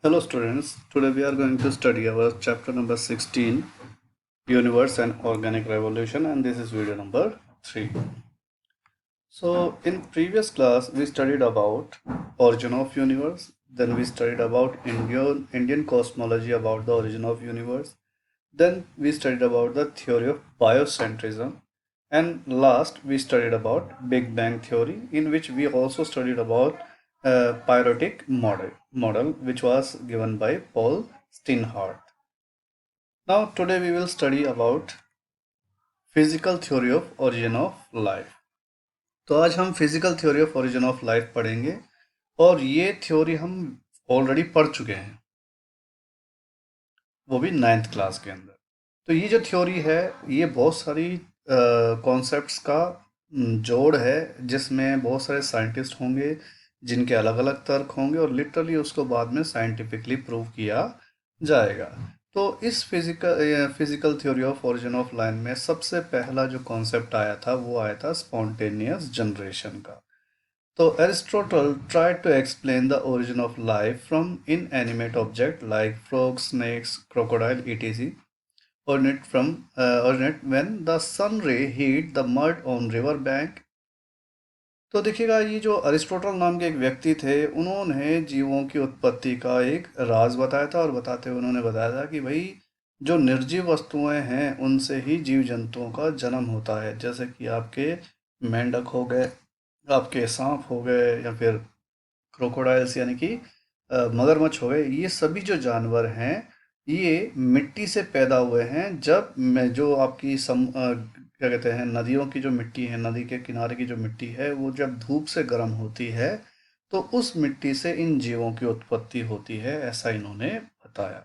Hello students, today we are going to study our chapter number 16, Universe and Organic Revolution, and this is video number 3. So in previous class we studied about origin of universe, then we studied about Indian cosmology about the origin of universe, then we studied about the theory of biocentrism, and last we studied about Big Bang theory, in which we also studied about periodic model which was given by Paul Steinhardt. Now today we will study about physical theory of origin of life. तो आज हम physical theory of origin of life पढ़ेंगे और ये theory हम already पढ़ चुके हैं, वो भी 9th क्लास के अंदर। तो ये जो थ्योरी है ये बहुत सारी कॉन्सेप्ट्स का जोड़ है, जिसमें बहुत सारे साइंटिस्ट होंगे जिनके अलग अलग तर्क होंगे और लिटरली उसको बाद में साइंटिफिकली प्रूव किया जाएगा। तो इस physical theory of origin of line में सबसे पहला जो कॉन्सेप्ट आया था वो आया था स्पॉन्टेनियस जनरेशन का। तो Aristotle tried to explain the origin of life from inanimate object like frogs, snakes, crocodile, etc. Originate when the sun ray hit the mud on river bank। तो देखिएगा, ये जो अरिस्टोटल नाम के एक व्यक्ति थे, उन्होंने जीवों की उत्पत्ति का एक राज बताया था और बताते हुए उन्होंने बताया था कि भाई जो निर्जीव वस्तुएं हैं उनसे ही जीव जंतुओं का जन्म होता है, जैसे कि आपके मेंढक हो गए, आपके सांप हो गए, या फिर क्रोकोडाइल्स यानी कि मगरमच्छ हो गए। ये सभी जो जानवर हैं ये मिट्टी से पैदा हुए हैं। जब मैं जो आपकी क्या कहते हैं, नदियों की जो मिट्टी है, नदी के किनारे की जो मिट्टी है, वो जब धूप से गर्म होती है तो उस मिट्टी से इन जीवों की उत्पत्ति होती है, ऐसा इन्होंने बताया।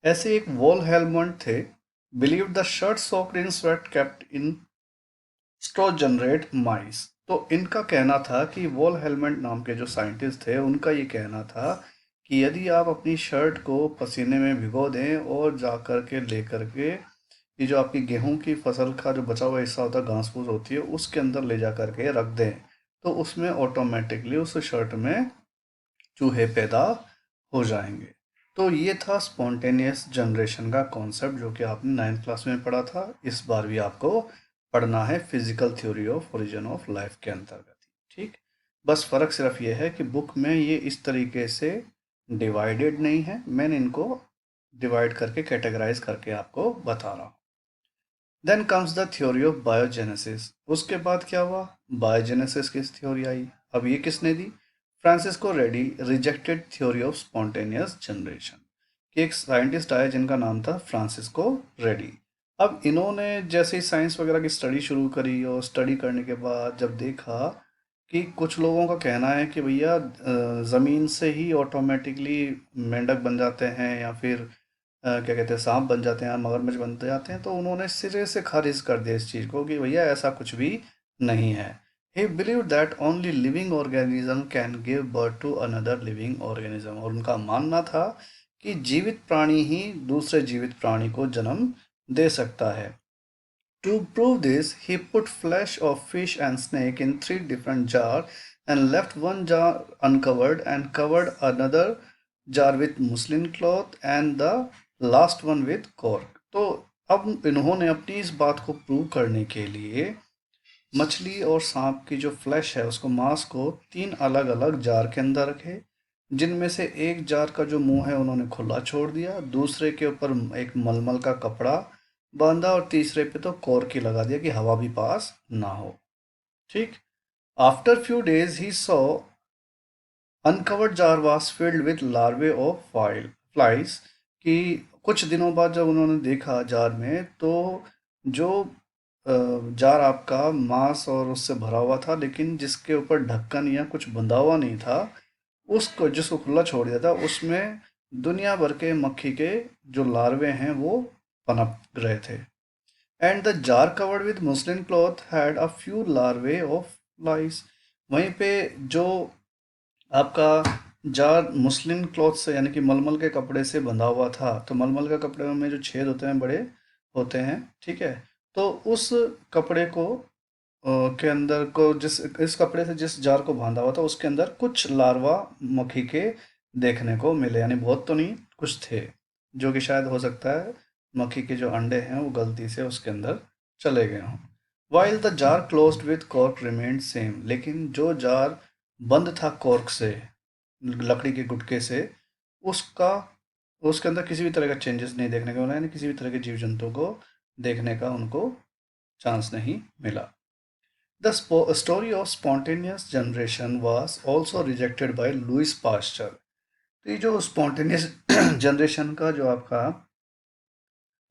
ऐसे एक वॉल हेलमंड थे, believe the shirt soaked in sweat kept in straw generate mice. तो इनका कहना था कि वॉल हेलमेट नाम के जो साइंटिस्ट थे उनका ये कहना था कि यदि आप अपनी शर्ट को पसीने में भिगो दें और जा कर के लेकर के ये जो आपकी गेहूं की फसल का जो बचा हुआ हिस्सा होता है, घास फूस होती है, उसके अंदर ले जा कर के रख दें, तो उसमें ऑटोमेटिकली उस शर्ट में चूहे पैदा हो जाएंगे। तो ये था स्पॉन्टेनियस जनरेशन का कॉन्सेप्ट, जो कि आपने 9th क्लास में पढ़ा था। इस बार भी आपको पढ़ना है physical theory of origin of life के अंतर्गत। ठीक, बस फ़र्क सिर्फ ये है कि बुक में ये इस तरीके से डिवाइडेड नहीं है, मैंने इनको डिवाइड करके कैटेगराइज करके आपको बता रहा हूँ। Then comes the theory of biogenesis. उसके बाद क्या हुआ, बायोजेनेसिस की थ्योरी आई। अब ये किसने दी? Francesco Redi rejected theory of spontaneous generation, कि एक साइंटिस्ट आया जिनका नाम था फ्रांसिस्को रेडी। अब इन्होंने जैसे ही साइंस वगैरह की स्टडी शुरू करी और स्टडी करने के बाद जब देखा कि कुछ लोगों का कहना है कि भैया ज़मीन से ही ऑटोमेटिकली मेंढक बन जाते हैं, या फिर क्या कहते हैं, सांप बन जाते हैं, मगरमच्छ बन जाते हैं, तो उन्होंने सिरे से खारिज कर दिया इस चीज़ को कि भैया ऐसा कुछ भी नहीं है। He believe that only living organism can give birth to another living organism. और उनका मानना था कि जीवित प्राणी ही दूसरे जीवित प्राणी को जन्म दे सकता है। To prove this, he put flesh of fish and snake in 3 different jars and left one jar uncovered and covered another jar with muslin cloth and the last one with cork। तो अब इन्होंने अपनी इस बात को prove करने के लिए मछली और सांप की जो फ्लैश है, उसको मांस को 3 अलग-अलग जार के अंदर रखे, जिनमें से एक जार का जो मुंह है उन्होंने खुला छोड़ दिया, दूसरे के ऊपर एक मलमल का कपड़ा बांधा और तीसरे पे तो कॉर्क ही लगा दिया कि हवा भी पास ना हो। ठीक, after few days he saw uncovered jar was filled with larvae of flies. कि कुछ दिनों बाद जब उन्होंने देखा जार में, तो जो जार आपका मांस और उससे भरा हुआ था, लेकिन जिसके ऊपर ढक्कन या कुछ बंधा हुआ नहीं था, उसको जिसको खुला छोड़ दिया था, उसमें दुनिया भर के मक्खी के जो लार्वे हैं वो पनप रहे थे। And the jar covered with muslin cloth had a few larvae of flies. वहीं पे जो आपका जार मुस्लिन क्लॉथ से यानी कि मलमल के कपड़े से बंधा हुआ था, तो मलमल के कपड़े में जो छेद होते हैं बड़े होते हैं, ठीक है, तो उस कपड़े को के अंदर को जिस इस कपड़े से जिस जार को बांधा हुआ था उसके अंदर कुछ लार्वा मक्खी के देखने को मिले, यानी बहुत तो नहीं, कुछ थे, जो कि शायद हो सकता है मक्खी के जो अंडे हैं वो गलती से उसके अंदर चले गए हों। While the jar closed with cork remained same, लेकिन जो जार बंद था कॉर्क से, लकड़ी के गुटके से, उसका उसके अंदर किसी भी तरह का चेंजेस नहीं देखने को मिला, यानी किसी भी तरह के जीव जंतु को देखने का उनको चांस नहीं मिला। The story of spontaneous generation was also rejected by Louis Pasteur। तो ये जो स्पॉन्टेनियस जनरेशन का जो आपका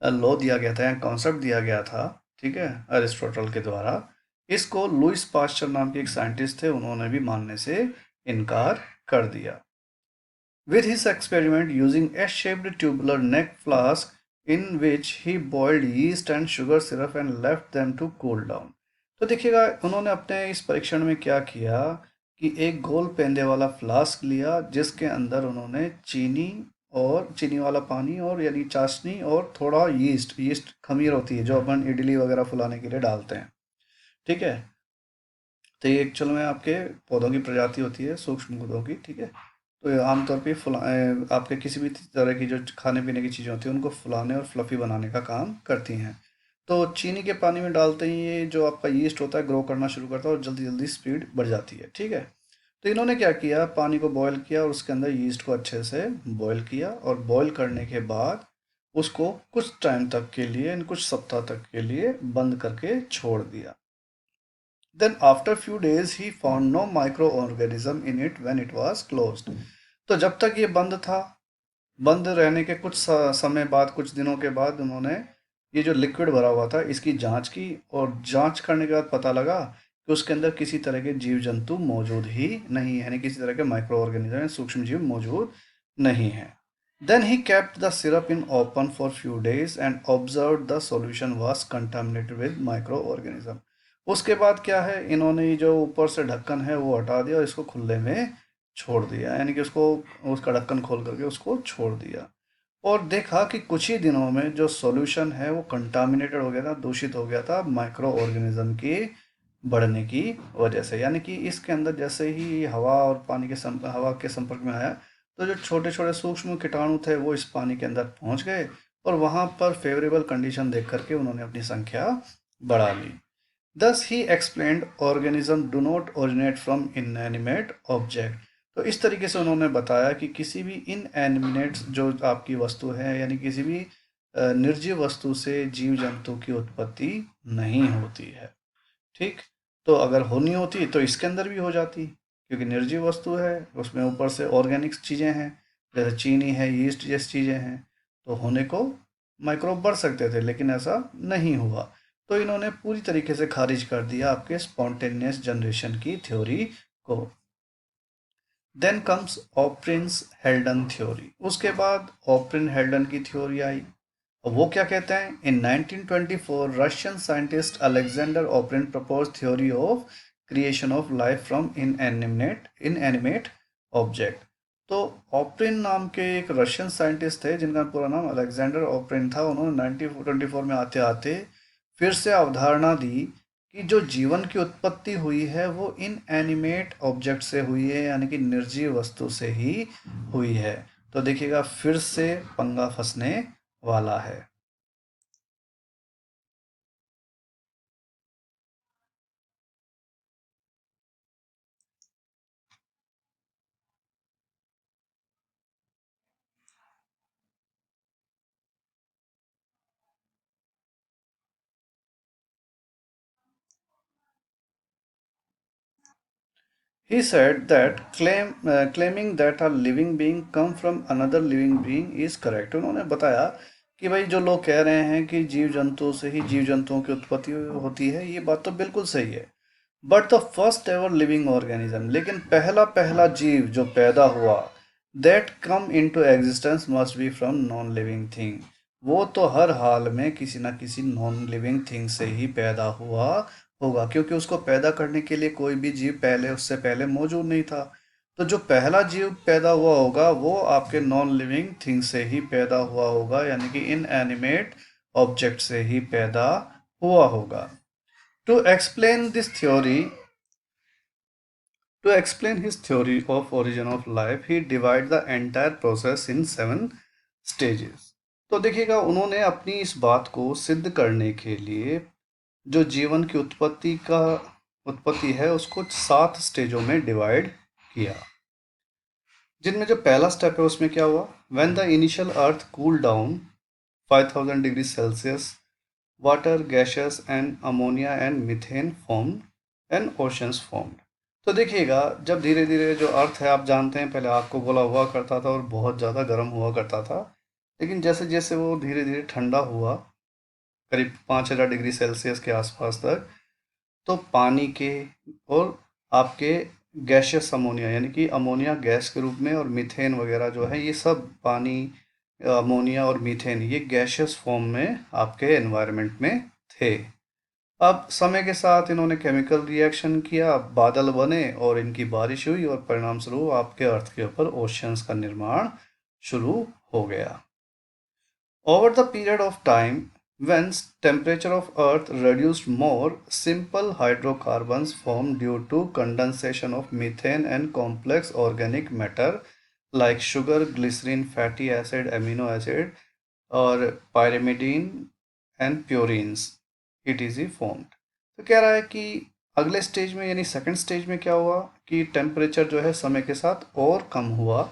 लॉ दिया गया था या कॉन्सेप्ट दिया गया था, ठीक है, अरिस्टोटल के द्वारा, इसको लुइस पास्चर नाम के एक साइंटिस्ट थे, उन्होंने भी मानने से इनकार कर दिया। With his experiment using S-shaped tubular neck flask in which he boiled yeast and sugar syrup and left them to cool down। तो देखिएगा उन्होंने अपने इस परीक्षण में क्या किया कि एक गोल पेंदे वाला फ्लास्क लिया जिसके अंदर उन्होंने चीनी और चीनी वाला पानी और यानी चाशनी और थोड़ा यीस्ट, यीस्ट खमीर होती है जो अपन इडली वगैरह फुलाने के लिए डालते हैं, ठीक है। तो ये एक्चुअल में आपके पौधों की प्रजाति होती है, सूक्ष्म पौधों की, ठीक है। तो ये आमतौर पे आपके किसी भी तरह की जो खाने पीने की चीज़ें होती हैं उनको फुलाने और फ्लफी बनाने का काम करती हैं। तो चीनी के पानी में डालते ही ये जो आपका यीस्ट होता है ग्रो करना शुरू करता है और जल्दी जल्दी स्पीड बढ़ जाती है, ठीक है। तो इन्होंने क्या किया, पानी को बॉयल किया और उसके अंदर यीस्ट को अच्छे से बॉयल किया और बॉयल करने के बाद उसको कुछ टाइम तक के लिए, कुछ सप्ताह तक के लिए बंद करके छोड़ दिया। Then after few days he found no microorganism in it when it was closed। तो जब तक ये बंद था, बंद रहने के कुछ समय बाद, कुछ दिनों के बाद उन्होंने ये जो लिक्विड भरा हुआ था इसकी जांच की और जांच करने के बाद पता लगा कि उसके अंदर किसी तरह के जीव जंतु मौजूद ही नहीं है, यानी किसी तरह के माइक्रो ऑर्गेनिज्म सूक्ष्म जीव मौजूद नहीं है। Then he kept the syrup in open for few days and observed the solution was contaminated with microorganism। उसके बाद क्या है, इन्होंने ये जो ऊपर से ढक्कन है वो हटा दिया और इसको खुले में छोड़ दिया, यानी कि उसको, उसका ढक्कन खोल करके उसको छोड़ दिया और देखा कि कुछ ही दिनों में जो सॉल्यूशन है वो कंटामिनेटेड हो गया था, दूषित हो गया था माइक्रो ऑर्गेनिज्म की बढ़ने की वजह से। यानी कि इसके अंदर जैसे ही हवा और पानी के हवा के संपर्क में आया तो जो छोटे छोटे सूक्ष्म कीटाणु थे वो इस पानी के अंदर पहुंच गए और वहां पर फेवरेबल कंडीशन देख करके उन्होंने अपनी संख्या बढ़ा ली। Thus he explained organism do not originate from inanimate object। तो इस तरीके से उन्होंने बताया कि किसी भी इनएनिमेट जो आपकी वस्तु है, यानी किसी भी निर्जीव वस्तु से जीव जंतु की उत्पत्ति नहीं होती है, ठीक। तो अगर होनी होती तो इसके अंदर भी हो जाती, क्योंकि निर्जीव वस्तु है, उसमें ऊपर से ऑर्गेनिक्स चीज़ें हैं, जैसे चीनी है, यीस्ट जैसी चीज़ें हैं, तो होने को माइक्रोब बढ़ सकते थे, लेकिन ऐसा नहीं हुआ। तो इन्होंने पूरी तरीके से खारिज कर दिया आपके स्पॉन्टेनियस जनरेशन की थ्योरी को। Then comes Oparin's Haldane theory. उसके बाद ऑप्रिन हेल्डन की थ्योरी आई। वो क्या कहते हैं, in 1924 Russian scientist Alexander Oparin propose theory of creation of life from inanimate object. तो ऑप्रिन नाम के एक रशियन साइंटिस्ट थे जिनका पूरा नाम अलेक्जेंडर ऑप्रिन था। उन्होंने 1924 में आते आते फिर से अवधारणा दी कि जो जीवन की उत्पत्ति हुई है वो इनएनिमेट ऑब्जेक्ट से हुई है, यानी कि निर्जीव वस्तु से ही हुई है। तो देखिएगा फिर से पंगा फंसने वाला है। He said that claiming that a living being come from another living being is correct। उन्होंने बताया कि भाई जो लोग कह रहे हैं कि जीव जंतु से ही जीव जंतुओं की उत्पत्ति होती है, ये बात तो बिल्कुल सही है। But the first ever living organism, लेकिन पहला पहला जीव जो पैदा हुआ, that come into existence must be from non living thing. वो तो हर हाल में किसी ना किसी नॉन लिविंग थिंग से ही पैदा हुआ होगा, क्योंकि उसको पैदा करने के लिए कोई भी जीव पहले, उससे पहले मौजूद नहीं था। तो जो पहला जीव पैदा हुआ होगा वो आपके नॉन लिविंग थिंग से ही पैदा हुआ होगा, यानी कि इनएनिमेट ऑब्जेक्ट से ही पैदा हुआ होगा। To explain this theory To explain his theory of origin of life, he divide the entire process in 7 stages. तो देखिएगा उन्होंने अपनी इस बात को सिद्ध करने के लिए जो जीवन की उत्पत्ति है उसको 7 स्टेजों में डिवाइड किया, जिनमें जो पहला स्टेप है उसमें क्या हुआ, when the initial earth cool down 5000 degree Celsius, water gases and ammonia and methane formed and oceans formed. तो देखिएगा जब धीरे धीरे जो अर्थ है, आप जानते हैं पहले आग को गोला हुआ करता था और बहुत ज़्यादा गर्म हुआ करता था, लेकिन जैसे जैसे वो धीरे धीरे ठंडा हुआ करीब 5000 डिग्री सेल्सियस के आसपास तक, तो पानी के और आपके गैसियस अमोनिया यानी कि अमोनिया गैस के रूप में और मीथेन वगैरह जो है, ये सब पानी, अमोनिया और मीथेन ये गैसियस फॉर्म में आपके एनवायरनमेंट में थे। अब समय के साथ इन्होंने केमिकल रिएक्शन किया, बादल बने और इनकी बारिश हुई और परिणाम स्वरूप आपके अर्थ के ऊपर ओशियंस का निर्माण शुरू हो गया। Over the period of time, when temperature of Earth reduced more, simple hydrocarbons formed due to condensation of methane and complex organic matter like sugar, glycerin, fatty acid, amino acid, और pyrimidine and purines etc formed। तो कह रहा है कि अगले stage में यानी second stage में क्या हुआ कि टेम्परेचर जो है समय के साथ और कम हुआ,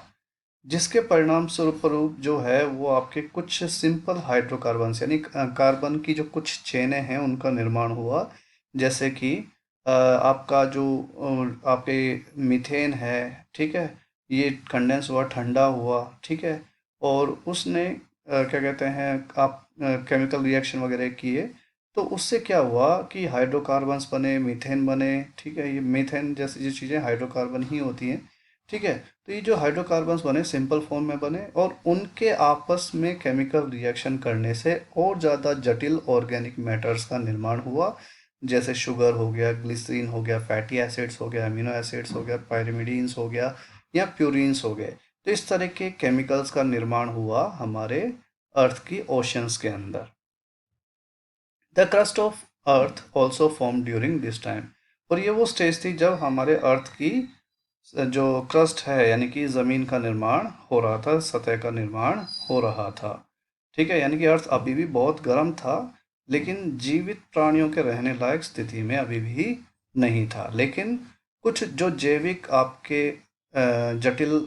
जिसके परिणाम स्वरूप जो है वो आपके कुछ सिंपल हाइड्रोकार्बन्स यानी कार्बन की जो कुछ चेनें हैं उनका निर्माण हुआ। जैसे कि आपका जो आपके मीथेन है, ठीक है, ये कंडेंस हुआ, ठंडा हुआ, ठीक है, और उसने क्या कहते हैं आप केमिकल रिएक्शन वगैरह किए, तो उससे क्या हुआ कि हाइड्रोकार्बन्स बने, मीथेन बने, ठीक है, ये मीथेन जैसी जो चीज़ें हाइड्रोकार्बन ही होती हैं, ठीक है। तो ये जो हाइड्रोकार्बन्स बने सिंपल फॉर्म में बने और उनके आपस में केमिकल रिएक्शन करने से और ज़्यादा जटिल ऑर्गेनिक मैटर्स का निर्माण हुआ, जैसे शुगर हो गया, ग्लिसरीन हो गया, फैटी एसिड्स हो गया, अमीनो एसिड्स हो गया, पायरिमिडीन्स हो गया या प्यूरिन्स हो गए। तो इस तरह के केमिकल्स का निर्माण हुआ हमारे अर्थ की ओशंस के अंदर। The crust of earth also form during this time. और ये वो स्टेज थी जब हमारे अर्थ की जो क्रस्ट है यानी कि ज़मीन का निर्माण हो रहा था, सतह का निर्माण हो रहा था, ठीक है, यानी कि अर्थ अभी भी बहुत गर्म था, लेकिन जीवित प्राणियों के रहने लायक स्थिति में अभी भी नहीं था। लेकिन कुछ जो जैविक आपके जटिल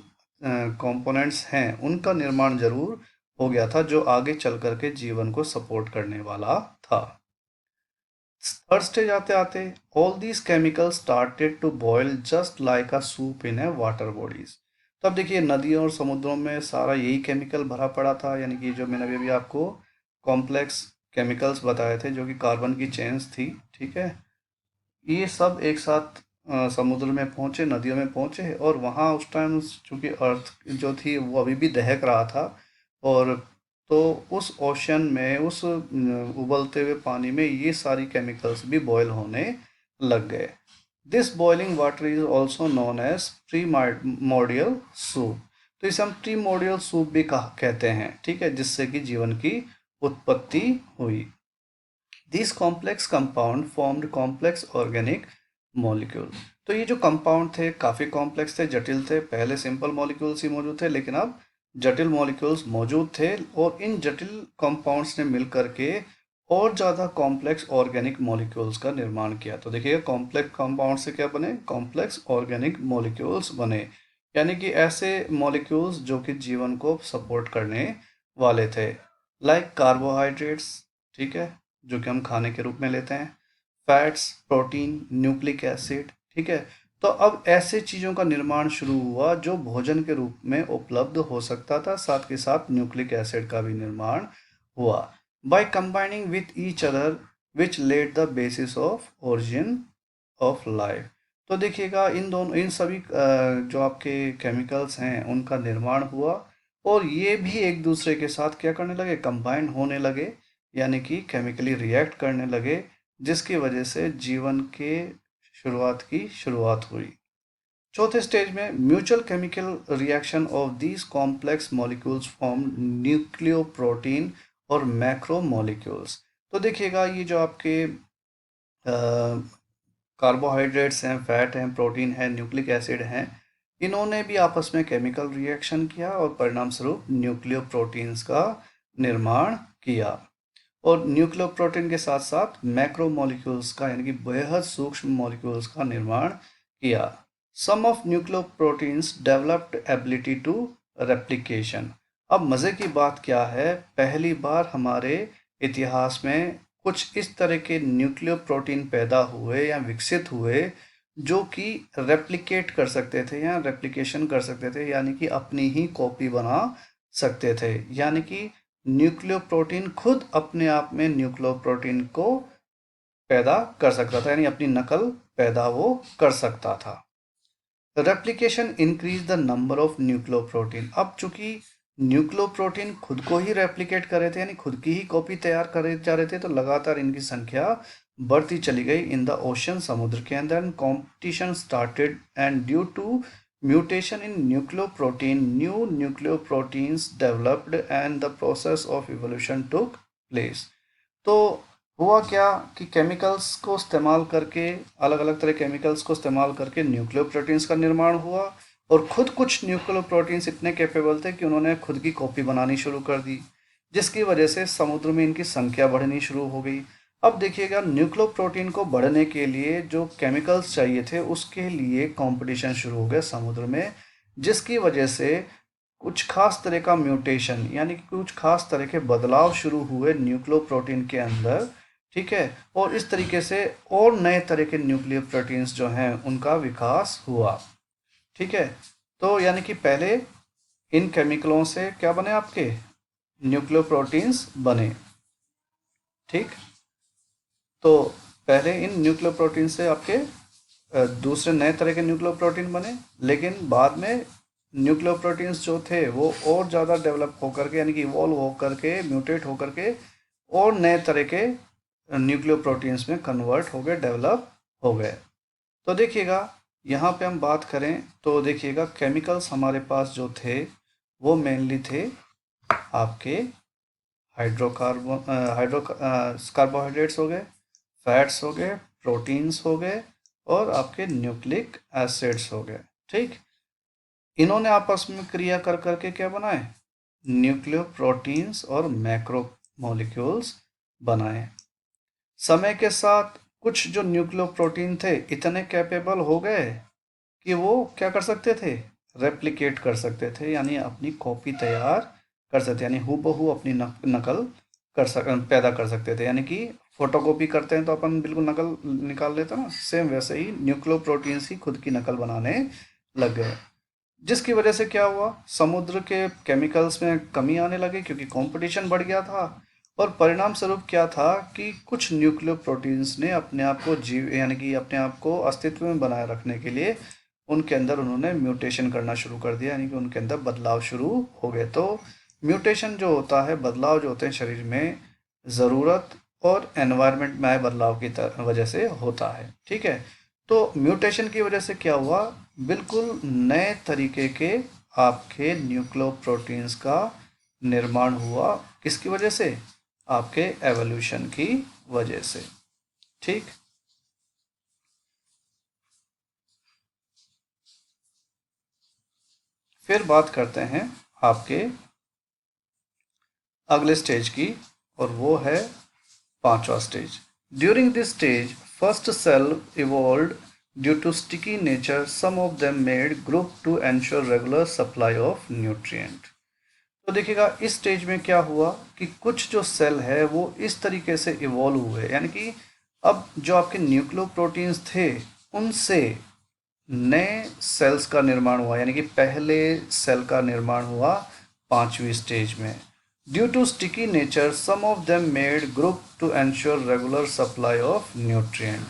कंपोनेंट्स हैं उनका निर्माण जरूर हो गया था, जो आगे चल कर के जीवन को सपोर्ट करने वाला था। थर्ड स्टेज आते आते all these chemicals started to boil just like a soup in a water bodies. तब देखिए नदियों और समुद्रों में सारा यही केमिकल भरा पड़ा था, यानी कि जो मैंने अभी आपको कॉम्प्लेक्स केमिकल्स बताए थे जो कि कार्बन की चेन्स थी, ठीक है, ये सब एक साथ समुद्र में पहुंचे, नदियों में पहुंचे, और वहाँ उस टाइम चूंकि अर्थ जो थी वो अभी भी दहक रहा था, और तो उस ओशन में उस उबलते हुए पानी में ये सारी केमिकल्स भी बॉयल होने लग गए। This boiling water is also known as primordial soup. तो इसे हम प्रीमोर्डियल सूप भी कहते हैं, ठीक है, जिससे कि जीवन की उत्पत्ति हुई। These complex compound formed complex organic molecule। तो ये जो कंपाउंड थे काफ़ी कॉम्प्लेक्स थे, जटिल थे। पहले सिंपल मॉलिक्यूल्स ही मौजूद थे, लेकिन अब जटिल मॉलिक्यूल्स मौजूद थे, और इन जटिल कंपाउंड्स ने मिलकर के और ज़्यादा कॉम्प्लेक्स ऑर्गेनिक मॉलिक्यूल्स का निर्माण किया। तो देखिएगा कॉम्प्लेक्स कंपाउंड से क्या बने, कॉम्प्लेक्स ऑर्गेनिक मॉलिक्यूल्स बने, यानी कि ऐसे मॉलिक्यूल्स जो कि जीवन को सपोर्ट करने वाले थे, लाइक कार्बोहाइड्रेट्स, ठीक है, जो कि हम खाने के रूप में लेते हैं, फैट्स, प्रोटीन, न्यूक्लिक एसिड, ठीक है। तो अब ऐसे चीज़ों का निर्माण शुरू हुआ जो भोजन के रूप में उपलब्ध हो सकता था, साथ के साथ न्यूक्लिक एसिड का भी निर्माण हुआ by combining with each other, which lead the basis of origin of life. तो देखिएगा इन दोनों, इन सभी जो आपके केमिकल्स हैं उनका निर्माण हुआ, और ये भी एक दूसरे के साथ क्या करने लगे, कंबाइन होने लगे, यानी कि केमिकली रिएक्ट करने लगे, जिसकी वजह से जीवन के शुरुआत हुई। चौथे स्टेज में mutual chemical reaction of these complex molecules form nucleoprotein और मैक्रो मॉलिक्यूल्स। तो देखिएगा ये जो आपके कार्बोहाइड्रेट्स हैं, फैट हैं, प्रोटीन है, न्यूक्लिक एसिड हैं, इन्होंने भी आपस में केमिकल रिएक्शन किया और परिणाम स्वरूप न्यूक्लियोप्रोटीन्स का निर्माण किया। और न्यूक्लियोप्रोटीन के साथ साथ मैक्रोमोलिक्यूल्स का यानी कि बेहद सूक्ष्म मॉलिक्यूल्स का निर्माण किया। Some of nucleoproteins developed ability to replication. अब मज़े की बात क्या है, पहली बार हमारे इतिहास में कुछ इस तरह के न्यूक्लियोप्रोटीन पैदा हुए या विकसित हुए जो कि रेप्लिकेट कर सकते थे या रेप्लिकेशन कर सकते थे, यानी कि अपनी ही कॉपी बना सकते थे। यानी कि न्यूक्लियोप्रोटीन खुद अपने आप में न्यूक्लियोप्रोटीन को पैदा कर सकता था, यानी अपनी नकल पैदा वो कर सकता था। Replication increase the number of nucleoprotein. अब चूंकि न्यूक्लियोप्रोटीन खुद को ही रेप्लिकेट कर रहे थे, यानी खुद की ही कॉपी तैयार करे जा रहे थे, तो लगातार इनकी संख्या बढ़ती चली गई इन द ओशन, समुद्र के अंदर। Competition started and due to mutation in nucleoprotein new nucleoproteins developed and the process of evolution took place. तो हुआ क्या कि केमिकल्स को इस्तेमाल करके, अलग अलग तरह केमिकल्स को इस्तेमाल करके न्यूक्लियोप्रोटीन्स का निर्माण हुआ, और खुद कुछ न्यूक्लियोप्रोटीन्स इतने कैपेबल थे कि उन्होंने खुद की कॉपी बनानी शुरू कर दी, जिसकी वजह से समुद्र में इनकी संख्या बढ़नी शुरू हो गई। अब देखिएगा, न्यूक्लियोप्रोटीन को बढ़ने के लिए जो केमिकल्स चाहिए थे उसके लिए कंपटीशन शुरू हो गया समुद्र में, जिसकी वजह से कुछ खास तरह का म्यूटेशन यानी कि कुछ खास तरह के बदलाव शुरू हुए न्यूक्लियोप्रोटीन के अंदर। ठीक है, और इस तरीके से और नए तरह के न्यूक्लियर प्रोटीन्स जो हैं उनका विकास हुआ। ठीक है, तो यानी कि पहले इन केमिकलों से क्या बने, आपके न्यूक्लियर प्रोटीन्स बने। ठीक, तो पहले इन न्यूक्लियर प्रोटीन से आपके दूसरे नए तरह के न्यूक्लियर प्रोटीन बने, लेकिन बाद में न्यूक्लियर प्रोटीन्स जो थे वो और ज़्यादा डेवलप होकर के, यानी कि इवॉल्व होकर के, म्यूटेट होकर के और नए तरह के न्यूक्लियो प्रोटीन्स में कन्वर्ट हो गए, डेवलप हो गए। तो देखिएगा, यहाँ पे हम बात करें तो देखिएगा, केमिकल्स हमारे पास जो थे वो मेनली थे आपके कार्बोहाइड्रेट्स हो गए, फैट्स हो गए, प्रोटीन्स हो गए और आपके न्यूक्लिक एसिड्स हो गए। ठीक, इन्होंने आपस में क्रिया कर करके क्या बनाए, न्यूक्लियो प्रोटीन्स और मैक्रो मॉलिक्यूल्स बनाए। समय के साथ कुछ जो न्यूक्लियोप्रोटीन थे इतने कैपेबल हो गए कि वो क्या कर सकते थे, रेप्लिकेट कर सकते थे, यानी अपनी कॉपी तैयार कर सकते, यानी हूबहू अपनी नकल पैदा कर सकते थे। यानी कि फोटोकॉपी करते हैं तो अपन बिल्कुल नकल निकाल लेते ना, सेम वैसे ही न्यूक्लियोप्रोटीन्स ही खुद की नकल बनाने लग गए, जिसकी वजह से क्या हुआ, समुद्र के केमिकल्स में कमी आने लगी क्योंकि कंपटीशन बढ़ गया था। और परिणाम स्वरूप क्या था कि कुछ न्यूक्लियो प्रोटीन्स ने अपने आप को जीव यानी कि अपने आप को अस्तित्व में बनाए रखने के लिए उनके अंदर उन्होंने म्यूटेशन करना शुरू कर दिया, यानी कि उनके अंदर बदलाव शुरू हो गए। तो म्यूटेशन जो होता है, बदलाव जो होते हैं शरीर में, ज़रूरत और एनवायरनमेंट में आए बदलाव की वजह से होता है। ठीक है, तो म्यूटेशन की वजह से क्या हुआ, बिल्कुल नए तरीके के आपके न्यूक्लियो प्रोटीन्स का निर्माण हुआ। किसकी वजह से, आपके एवोल्यूशन की वजह से। ठीक, फिर बात करते हैं आपके अगले स्टेज की, और वो है पांचवा stage. During this stage first cell evolved due to sticky nature, some of them made group to ensure regular supply of nutrient. तो देखिएगा, इस स्टेज में क्या हुआ कि कुछ जो सेल है वो इस तरीके से इवॉल्व हुए, यानी कि अब जो आपके न्यूक्लियो प्रोटीन्स थे उनसे नए सेल्स का निर्माण हुआ, यानी कि पहले सेल का निर्माण हुआ पांचवी स्टेज में। Due to sticky nature some of them made group to ensure regular supply of nutrient.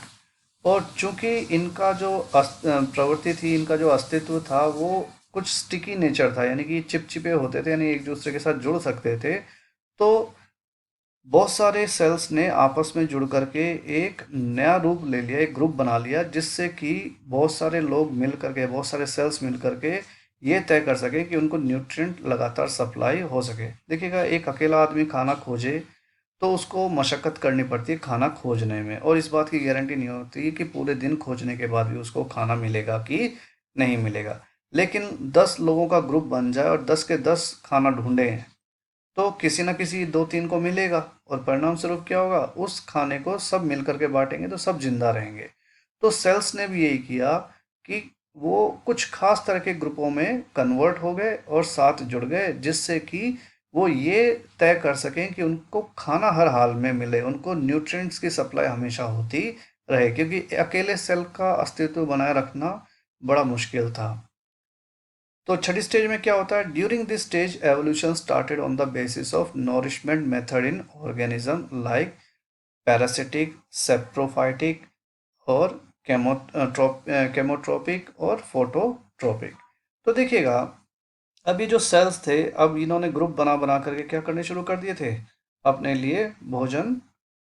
और चूंकि इनका जो प्रवृत्ति थी, इनका जो अस्तित्व था वो कुछ स्टिकी नेचर था, यानी कि चिपचिपे होते थे, यानी एक दूसरे के साथ जुड़ सकते थे। तो बहुत सारे सेल्स ने आपस में जुड़ करके एक नया रूप ले लिया, एक ग्रुप बना लिया, जिससे कि बहुत सारे लोग मिल करके, बहुत सारे सेल्स मिल करके ये तय कर सके कि उनको न्यूट्रिएंट लगातार सप्लाई हो सके। देखिएगा, एक अकेला आदमी खाना खोजे तो उसको मशक्क़त करनी पड़ती है खाना खोजने में, और इस बात की गारंटी नहीं होती कि पूरे दिन खोजने के बाद भी उसको खाना मिलेगा कि नहीं मिलेगा। लेकिन 10 लोगों का ग्रुप बन जाए और 10 के 10 खाना ढूंढे हैं, तो किसी ना किसी 2-3 को मिलेगा, और परिणाम स्वरूप क्या होगा, उस खाने को सब मिल करके बांटेंगे तो सब जिंदा रहेंगे। तो सेल्स ने भी यही किया कि वो कुछ खास तरह के ग्रुपों में कन्वर्ट हो गए और साथ जुड़ गए, जिससे कि वो ये तय कर सकें कि उनको खाना हर हाल में मिले, उनको न्यूट्रिएंट्स की सप्लाई हमेशा होती रहे, क्योंकि अकेले सेल का अस्तित्व बनाए रखना बड़ा मुश्किल था। तो छठी स्टेज में क्या होता है, during this stage evolution started on the basis of nourishment method in organism like parasitic, saprophytic और केमोट्रोपिक और फोटोट्रोपिक। तो देखिएगा, अब ये जो सेल्स थे, अब इन्होंने ग्रुप बना बना करके क्या करने शुरू कर दिए थे, अपने लिए भोजन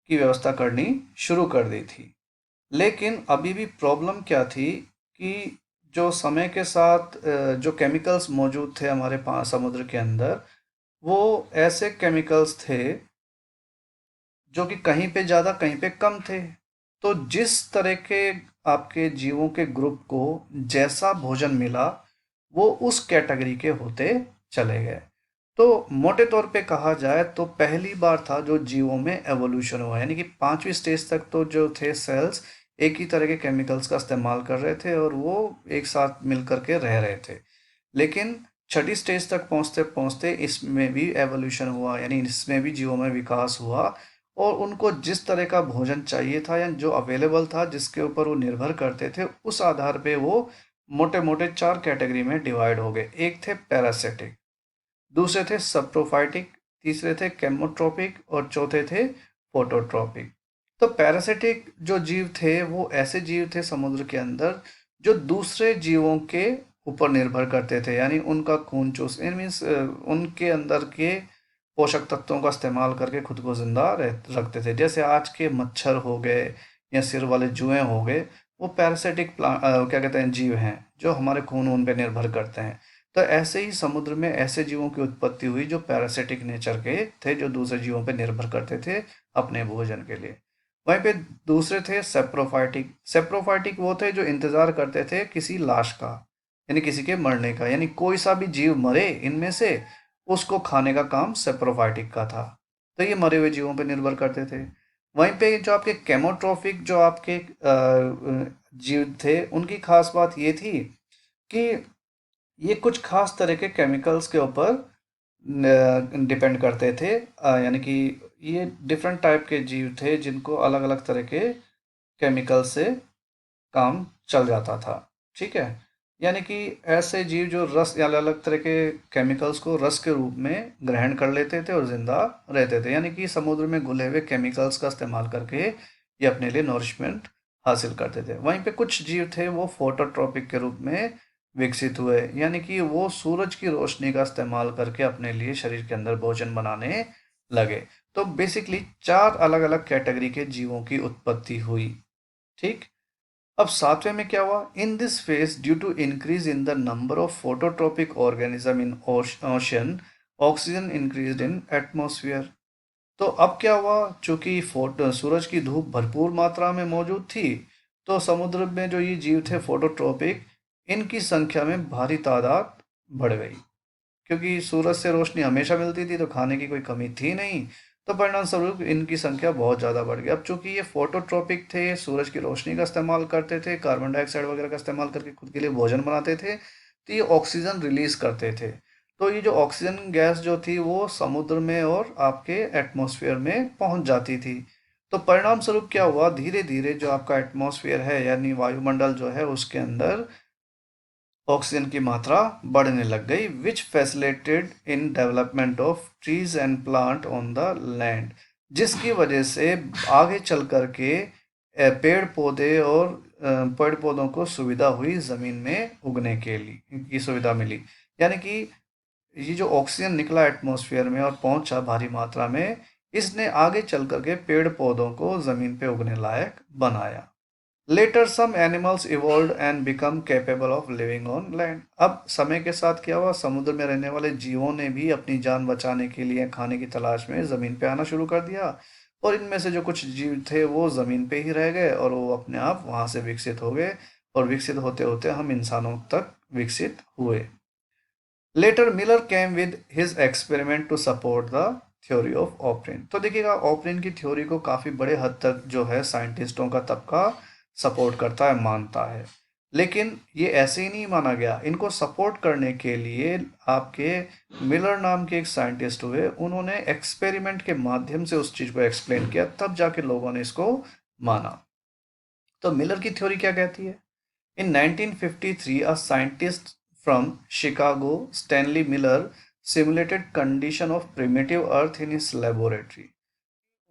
की व्यवस्था करनी शुरू कर दी थी। लेकिन अभी भी प्रॉब्लम क्या थी कि जो समय के साथ जो केमिकल्स मौजूद थे हमारे पास समुद्र के अंदर, वो ऐसे केमिकल्स थे जो कि कहीं पे ज़्यादा कहीं पे कम थे। तो जिस तरह के आपके जीवों के ग्रुप को जैसा भोजन मिला, वो उस कैटेगरी के होते चले गए। तो मोटे तौर पे कहा जाए तो पहली बार था जो जीवों में एवोल्यूशन हुआ, यानी कि 5वीं स्टेज तक तो जो थे सेल्स एक ही तरह के केमिकल्स का इस्तेमाल कर रहे थे और वो एक साथ मिल कर के रह रहे थे। लेकिन छठी स्टेज तक पहुंचते पहुंचते इसमें भी एवोल्यूशन हुआ, यानी इसमें भी जीवों में विकास हुआ, और उनको जिस तरह का भोजन चाहिए था या जो अवेलेबल था जिसके ऊपर वो निर्भर करते थे, उस आधार पे वो मोटे मोटे 4 कैटेगरी में डिवाइड हो गए। एक थे पैरासिटिक, दूसरे थे सप्रोफाइटिक, तीसरे थे केमोट्रोपिक और चौथे थे फोटोट्रोपिक। तो पैरासिटिक जो जीव थे वो ऐसे जीव थे समुद्र के अंदर जो दूसरे जीवों के ऊपर निर्भर करते थे, यानी उनका खून चूस मीन्स उनके अंदर के पोषक तत्वों का इस्तेमाल करके खुद को जिंदा रखते थे। जैसे आज के मच्छर हो गए या सिर वाले जुएं हो गए, वो पैरासिटिक क्या कहते हैं, जीव हैं जो हमारे खून वून पे निर्भर करते हैं। तो ऐसे ही समुद्र में ऐसे जीवों की उत्पत्ति हुई जो पैरासिटिक नेचर के थे, जो दूसरे जीवों पर निर्भर करते थे अपने भोजन के लिए। वहीं पे दूसरे थे सेप्रोफाइटिक। सेप्रोफाइटिक वो थे जो इंतजार करते थे किसी लाश का, यानी किसी के मरने का, यानी कोई सा भी जीव मरे इनमें से उसको खाने का काम सेप्रोफाइटिक का था। तो ये मरे हुए जीवों पर निर्भर करते थे। वहीं पे जो आपके केमोट्रोफिक जो आपके जीव थे, उनकी खास बात ये थी कि ये कुछ खास तरह के केमिकल्स के ऊपर डिपेंड करते थे, यानी कि ये डिफरेंट टाइप के जीव थे जिनको अलग अलग तरह के केमिकल से काम चल जाता था। ठीक है, यानी कि ऐसे जीव जो रस या अलग अलग तरह के केमिकल्स को रस के रूप में ग्रहण कर लेते थे और जिंदा रहते थे, यानी कि समुद्र में घुले हुए केमिकल्स का इस्तेमाल करके ये अपने लिए नॉरिशमेंट हासिल करते थे। वहीं पे कुछ जीव थे वो फोटोट्रॉपिक के रूप में विकसित हुए, यानी कि वो सूरज की रोशनी का इस्तेमाल करके अपने लिए शरीर के अंदर भोजन बनाने लगे। तो बेसिकली 4 अलग अलग कैटेगरी के जीवों की उत्पत्ति हुई। ठीक, अब 7वें में क्या हुआ, in this phase due to increase in the number of phototropic organism in ocean, oxygen increase in atmosphere. तो अब क्या हुआ, चूंकि सूरज की धूप भरपूर मात्रा में मौजूद थी, तो समुद्र में जो ये जीव थे फोटोट्रोपिक, इनकी संख्या में भारी तादाद बढ़ गई, क्योंकि सूरज से रोशनी हमेशा मिलती थी तो खाने की कोई कमी थी नहीं। तो परिणाम स्वरूप इनकी संख्या बहुत ज़्यादा बढ़ गई। अब चूंकि ये फोटोट्रोपिक थे, सूरज की रोशनी का इस्तेमाल करते थे, कार्बन डाइऑक्साइड वगैरह का इस्तेमाल करके खुद के लिए भोजन बनाते थे, तो ये ऑक्सीजन रिलीज करते थे। तो ये जो ऑक्सीजन गैस जो थी वो समुद्र में और आपके एटमॉस्फेयर में पहुंच जाती थी। तो परिणाम स्वरूप क्या हुआ, धीरे धीरे जो आपका एटमॉस्फेयर है यानी वायुमंडल जो है उसके अंदर ऑक्सीजन की मात्रा बढ़ने लग गई, which facilitated in development of trees and plant on the land, जिसकी वजह से आगे चल कर के पेड़ पौधे और पेड़ पौधों को सुविधा हुई ज़मीन में उगने के लिए की सुविधा मिली। यानी कि ये जो ऑक्सीजन निकला एटमॉस्फेयर में और पहुंचा भारी मात्रा में, इसने आगे चल कर के पेड़ पौधों को ज़मीन पे उगने लायक बनाया। Later some animals evolve and become capable of living on land. अब समय के साथ क्या हुआ, समुद्र में रहने वाले जीवों ने भी अपनी जान बचाने के लिए खाने की तलाश में ज़मीन पे आना शुरू कर दिया, और इनमें से जो कुछ जीव थे वो ज़मीन पे ही रह गए और वो अपने आप वहाँ से विकसित हो गए, और विकसित होते होते हम इंसानों तक विकसित हुए। Later Miller came with his experiment to support the theory of Oparin. तो देखिएगा, ऑपरेन की थ्योरी को काफ़ी बड़े हद तक जो है साइंटिस्टों का तबका सपोर्ट करता है, मानता है। लेकिन ये ऐसे ही नहीं माना गया, इनको सपोर्ट करने के लिए आपके मिलर नाम के एक साइंटिस्ट हुए, उन्होंने एक्सपेरिमेंट के माध्यम से उस चीज़ को एक्सप्लेन किया, तब जाके लोगों ने इसको माना। तो मिलर की थ्योरी क्या कहती है? In 1953, a scientist from Chicago, Stanley Miller, simulated condition of primitive Earth in his laboratory.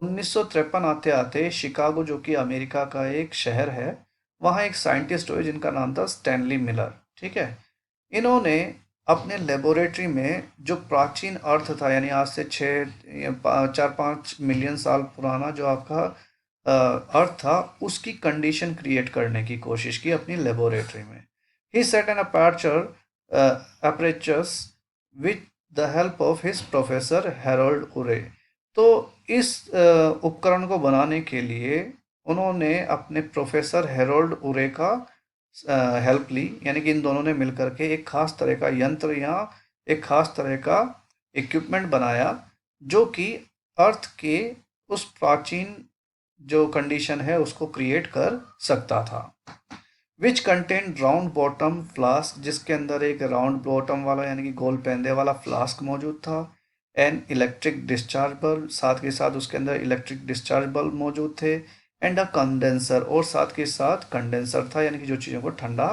1953 आते आते शिकागो, जो कि अमेरिका का एक शहर है, वहाँ एक साइंटिस्ट हुए जिनका नाम था स्टैनली मिलर। ठीक है, इन्होंने अपने लेबोरेटरी में जो प्राचीन अर्थ था, यानी आज से 4-5 मिलियन साल पुराना जो आपका अर्थ था, उसकी कंडीशन क्रिएट करने की कोशिश की अपनी लेबोरेटरी में। He set an apparatus with the help of his professor Harold Urey. तो इस उपकरण को बनाने के लिए उन्होंने अपने प्रोफेसर हैरोल्ड उरे का हेल्प ली, यानी कि इन दोनों ने मिलकर के एक खास तरह का यंत्र या एक खास तरह का इक्विपमेंट बनाया, जो कि अर्थ के उस प्राचीन जो कंडीशन है उसको क्रिएट कर सकता था। Which contain round bottom flask, जिसके अंदर एक राउंड बॉटम वाला यानी कि गोल पेंदे वाला फ्लास्क मौजूद था। एंड इलेक्ट्रिक डिस्चार्ज बल्ब, साथ के साथ उसके अंदर इलेक्ट्रिक डिस्चार्ज बल्ब मौजूद थे। एंड अ कंडेंसर, और साथ के साथ कंडेंसर था, यानी कि जो चीज़ों को ठंडा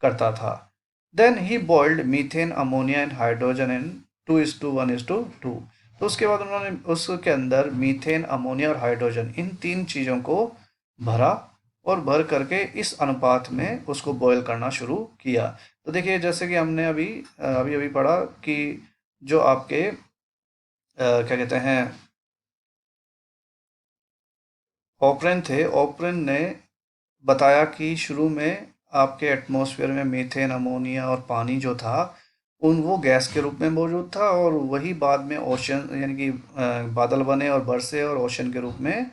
करता था। Then he boiled methane, ammonia and hydrogen in 2:1:2। तो उसके बाद उन्होंने उसके अंदर मीथेन, अमोनिया और हाइड्रोजन, इन तीन चीज़ों को भरा, और भर करके इस अनुपात में उसको बॉयल करना शुरू किया। तो देखिए, जैसे कि हमने अभी अभी अभी पढ़ा कि जो आपके क्या कहते हैं, ऑपरेन थे, ऑपरेन ने बताया कि शुरू में आपके एटमॉस्फेयर में मीथेन, अमोनिया और पानी जो था, उन वो गैस के रूप में मौजूद था, और वही बाद में ओशन यानी कि बादल बने और बरसे और ओशन के रूप में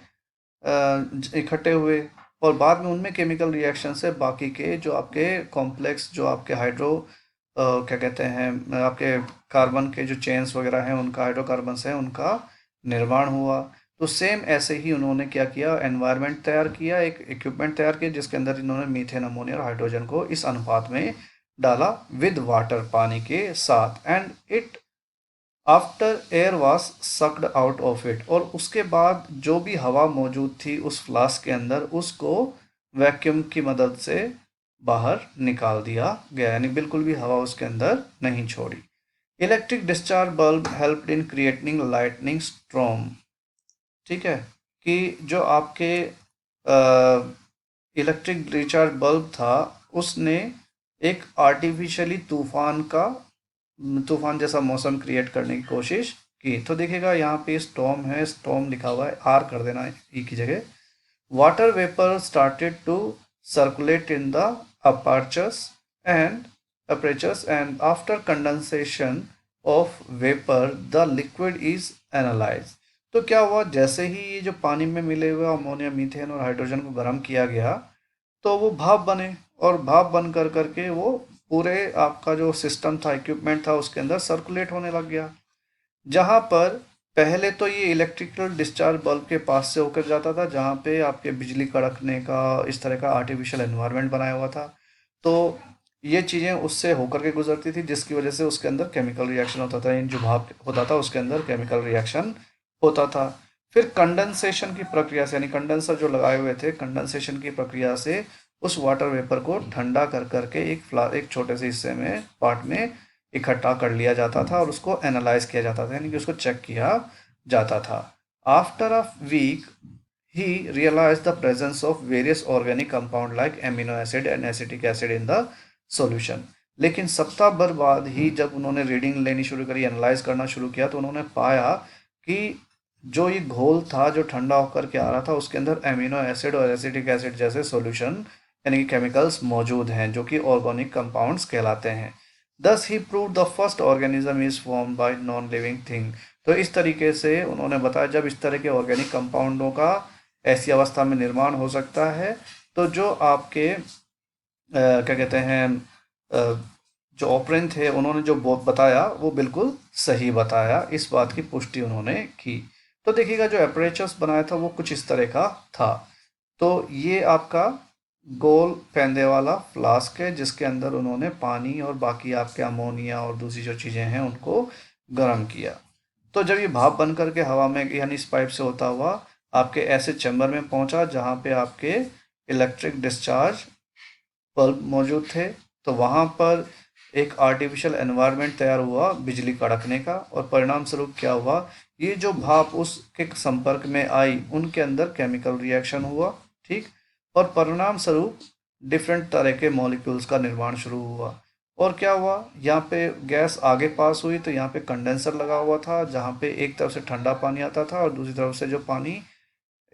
इकट्ठे हुए, और बाद में उनमें केमिकल रिएक्शन से बाकी के जो आपके कॉम्प्लेक्स, जो आपके हाइड्रो क्या कहते हैं, आपके कार्बन के जो चेन्स वगैरह हैं, उनका हाइड्रोकार्बन्स हैं, उनका निर्माण हुआ। तो सेम ऐसे ही उन्होंने क्या किया, एनवायरनमेंट तैयार किया, एक इक्विपमेंट तैयार किया, जिसके अंदर इन्होंने मीथेन, अमोनिया और हाइड्रोजन को इस अनुपात में डाला विद वाटर, पानी के साथ। And it after air was sucked out of it, और उसके बाद जो भी हवा मौजूद थी उस फ्लास्क के अंदर, उसको वैक्यूम की मदद से बाहर निकाल दिया गया, यानी बिल्कुल भी हवा उसके अंदर नहीं छोड़ी। Electric discharge bulb helped in creating lightning storm. ठीक है, कि जो आपके इलेक्ट्रिक डिस्चार्ज बल्ब था, उसने एक आर्टिफिशियली तूफान जैसा मौसम क्रिएट करने की कोशिश की। तो देखिएगा, यहाँ पे स्टॉर्म है, स्टॉर्म लिखा हुआ है, आर कर देना ई की जगह। Water vapour started to circulate in the apertures and after condensation of vapor the liquid is analyzed। तो क्या हुआ, जैसे ही ये जो पानी में मिले हुए अमोनिया, मीथेन और हाइड्रोजन को गर्म किया गया, तो वो भाप बने, और भाप बन कर करके वो पूरे आपका जो सिस्टम था, इक्विपमेंट था, उसके अंदर सर्कुलेट होने लग गया। जहाँ पर पहले तो ये इलेक्ट्रिकल डिस्चार्ज बल्ब के पास से होकर जाता था, जहाँ पे आपके बिजली कड़कने का इस तरह का आर्टिफिशियल एनवायरनमेंट बनाया हुआ था। तो ये चीज़ें उससे होकर के गुजरती थी, जिसकी वजह से उसके अंदर केमिकल रिएक्शन होता था, इन जो भाप होता था उसके अंदर केमिकल रिएक्शन होता था। फिर कंडेंसेशन की प्रक्रिया से, यानी कंडेंसर जो लगाए हुए थे, कंडेंसेशन की प्रक्रिया से उस वाटर वेपर को ठंडा कर करके एक छोटे से हिस्से में, पार्ट में इकट्ठा कर लिया जाता था, और उसको एनालाइज किया जाता था, यानी कि उसको चेक किया जाता था। After a week he realise the presence of various organic compound like amino acid and acetic acid in the solution. लेकिन सप्ताह भर बाद ही जब उन्होंने रीडिंग लेनी शुरू करी, एनालाइज करना शुरू किया, तो उन्होंने पाया कि जो ये घोल था जो ठंडा होकर के आ रहा था उसके अंदर एमिनो एसिड और एसिटिक एसिड जैसे सॉल्यूशन यानी कि केमिकल्स मौजूद हैं जो कि ऑर्गेनिक कंपाउंड्स कहलाते हैं। Thus he prove the first organism is form by non living thing. तो इस तरीके से उन्होंने बताया जब इस तरह के ऑर्गेनिक कंपाउंडों का ऐसी अवस्था में निर्माण हो सकता है तो जो आपके क्या कहते हैं अ, जो ऑपरेंट थे उन्होंने जो बताया वो बिल्कुल सही बताया, इस बात की पुष्टि उन्होंने की। तो देखिएगा जो एपरेचर्स बनाया था वो कुछ इस तरह का था। तो ये आपका गोल पेंदे वाला फ्लास्क है जिसके अंदर उन्होंने पानी और बाकी आपके अमोनिया और दूसरी जो चीज़ें हैं उनको गर्म किया। तो जब ये भाप बन करके हवा में यानी इस पाइप से होता हुआ आपके ऐसे चैम्बर में पहुंचा जहां पे आपके इलेक्ट्रिक डिस्चार्ज बल्ब मौजूद थे, तो वहाँ पर एक आर्टिफिशियल एनवायरनमेंट तैयार हुआ बिजली कड़कने का, और परिणाम स्वरूप क्या हुआ, ये जो भाप उसके संपर्क में आई उनके अंदर केमिकल रिएक्शन हुआ, ठीक, और परिणाम स्वरूप डिफरेंट तरह के मॉलिक्यूल्स का निर्माण शुरू हुआ। और क्या हुआ, यहाँ पे गैस आगे पास हुई तो यहाँ पे कंडेंसर लगा हुआ था जहाँ पे एक तरफ से ठंडा पानी आता था और दूसरी तरफ से जो पानी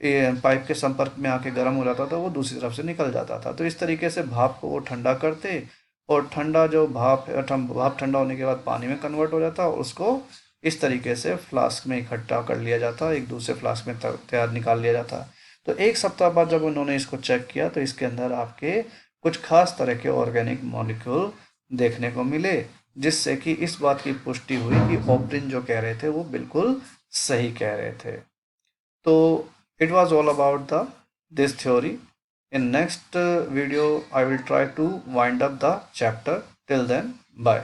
ये पाइप के संपर्क में आके गर्म हो जाता था वो दूसरी तरफ से निकल जाता था। तो इस तरीके से भाप को वो ठंडा करते और ठंडा जो भाप है भाप ठंडा होने के बाद पानी में कन्वर्ट हो जाता और उसको इस तरीके से फ्लास्क में इकट्ठा कर लिया जाता, एक दूसरे फ्लास्क में तैयार निकाल लिया जाता। तो एक सप्ताह बाद जब उन्होंने इसको चेक किया तो इसके अंदर आपके कुछ खास तरह के ऑर्गेनिक मॉलिक्यूल देखने को मिले, जिससे कि इस बात की पुष्टि हुई कि ऑप्रिन जो कह रहे थे वो बिल्कुल सही कह रहे थे। तो it was all about the this theory. In next video I will try to wind up the chapter. Till then, bye.